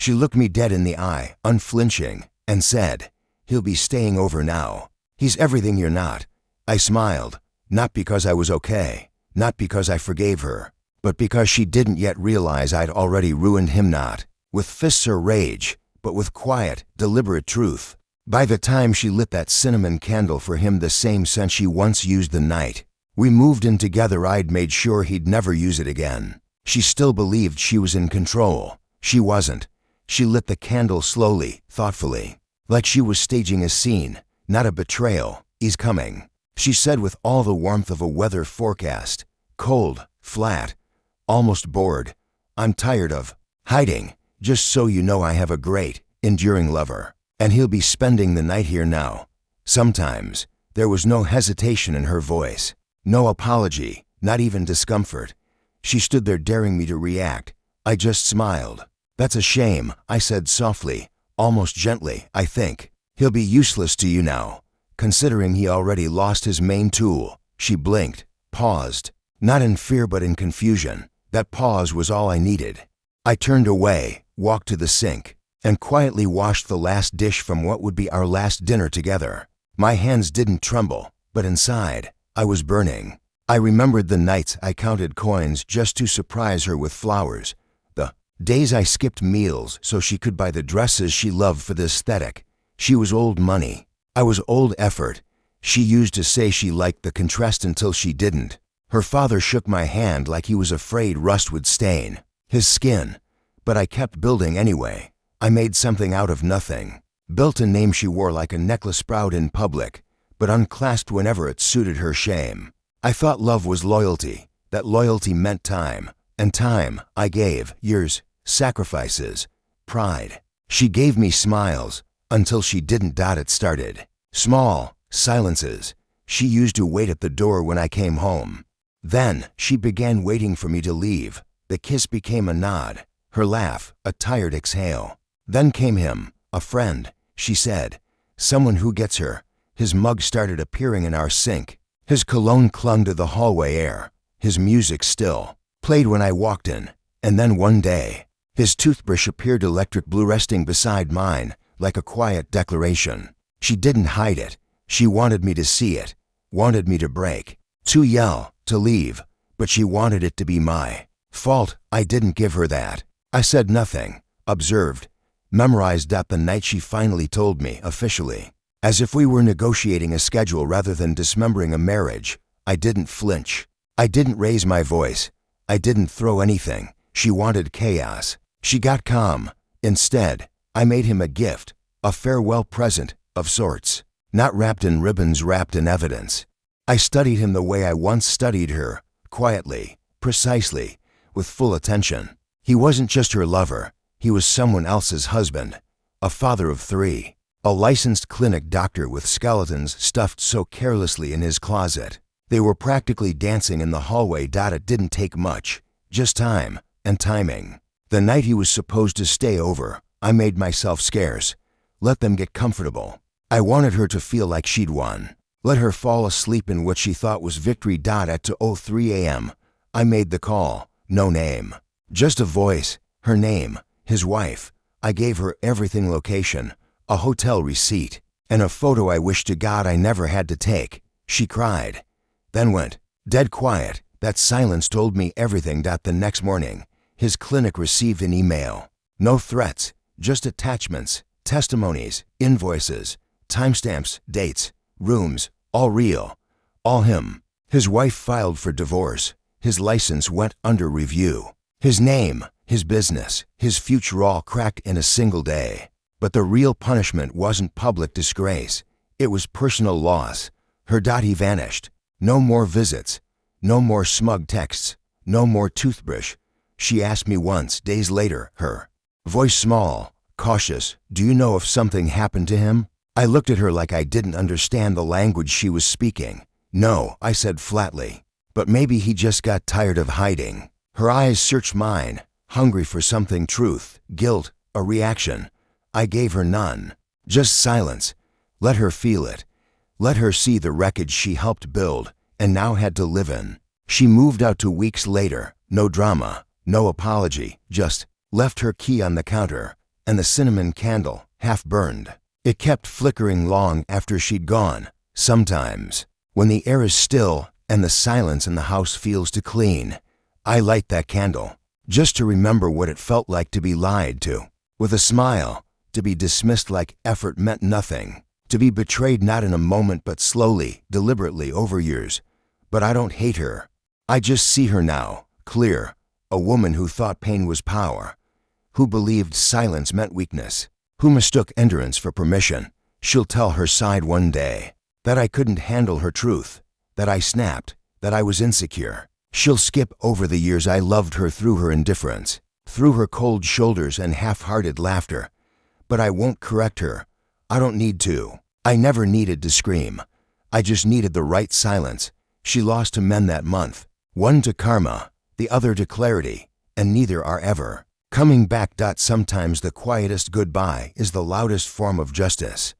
She looked me dead in the eye, unflinching, and said, "He'll be staying over now. He's everything you're not." I smiled, not because I was okay, not because I forgave her, but because she didn't yet realize I'd already ruined him, not with fists or rage, but with quiet, deliberate truth. By the time she lit that cinnamon candle for him, the same scent she once used the night we moved in together, I'd made sure he'd never use it again. She still believed she was in control. She wasn't. She lit the candle slowly, thoughtfully, like she was staging a scene, not a betrayal. "He's coming," she said with all the warmth of a weather forecast. "Cold, flat, almost bored. I'm tired of hiding. Just so you know, I have a great, enduring lover, and he'll be spending the night here now." Sometimes there was no hesitation in her voice, no apology, not even discomfort. She stood there daring me to react. I just smiled. "That's a shame," I said softly, almost gently. "I think he'll be useless to you now, considering he already lost his main tool." She blinked, paused, not in fear but in confusion. That pause was all I needed. I turned away, walked to the sink, and quietly washed the last dish from what would be our last dinner together. My hands didn't tremble, but inside, I was burning. I remembered the nights I counted coins just to surprise her with flowers, the days I skipped meals so she could buy the dresses she loved for the aesthetic. She was old money. I was old effort. She used to say she liked the contrast until she didn't. Her father shook my hand like he was afraid rust would stain his skin, but I kept building anyway. I made something out of nothing, built a name she wore like a necklace proud in public, but unclasped whenever it suited her shame. I thought love was loyalty, that loyalty meant time, and time I gave, years, sacrifices, pride. She gave me smiles, until she didn't. It started small, silences. She used to wait at the door when I came home. Then she began waiting for me to leave. The kiss became a nod, her laugh a tired exhale. Then came him, a friend, she said, someone who gets her. His mug started appearing in our sink. His cologne clung to the hallway air. His music still played when I walked in. And then one day, his toothbrush appeared electric blue, resting beside mine, like a quiet declaration. She didn't hide it. She wanted me to see it, wanted me to break, to yell, to leave, but she wanted it to be my fault. I didn't give her that. I said nothing, observed, memorized. The night she finally told me, officially, as if we were negotiating a schedule rather than dismembering a marriage, I didn't flinch. I didn't raise my voice. I didn't throw anything. She wanted chaos. She got calm. Instead, I made him a gift, a farewell present, of sorts, not wrapped in ribbons, wrapped in evidence. I studied him the way I once studied her, quietly, precisely, with full attention. He wasn't just her lover. He was someone else's husband, a father of 3, a licensed clinic doctor with skeletons stuffed so carelessly in his closet. They were practically dancing in the hallway. It didn't take much, just time and timing. The night he was supposed to stay over, I made myself scarce. Let them get comfortable. I wanted her to feel like she'd won. Let her fall asleep in what she thought was victory. At 2:03 a.m., I made the call. No name, just a voice, her name, his wife. I gave her everything: location, a hotel receipt, and a photo I wished to God I never had to take. She cried, then went dead quiet. That silence told me everything. The next morning, his clinic received an email. No threats, just attachments, testimonies, invoices, timestamps, dates, rooms, all real, all him. His wife filed for divorce. His license went under review. His name, his business, his future all cracked in a single day. But the real punishment wasn't public disgrace. It was personal loss. Her. He vanished. No more visits. No more smug texts. No more toothbrush. She asked me once, days later, her voice small, cautious, "Do you know if something happened to him?" I looked at her like I didn't understand the language she was speaking. "No," I said flatly. "But maybe he just got tired of hiding." Her eyes searched mine, hungry for something: truth, guilt, a reaction. I gave her none. Just silence. Let her feel it. Let her see the wreckage she helped build and now had to live in. She moved out 2 weeks later. No drama, no apology, just left her key on the counter. and the cinnamon candle, half burned. It kept flickering long after she'd gone. Sometimes, when the air is still and the silence in the house feels too clean, I light that candle, just to remember what it felt like to be lied to. With a smile, to be dismissed like effort meant nothing, to be betrayed not in a moment but slowly, deliberately over years. But I don't hate her. I just see her now, clear, a woman who thought pain was power, who believed silence meant weakness, who mistook endurance for permission. She'll tell her side one day, that I couldn't handle her truth, that I snapped, that I was insecure. She'll skip over the years I loved her through her indifference, through her cold shoulders and half-hearted laughter. But I won't correct her. I don't need to. I never needed to scream. I just needed the right silence. She lost two men that month, one to karma, the other to clarity, and neither are ever coming back. Sometimes the quietest goodbye is the loudest form of justice.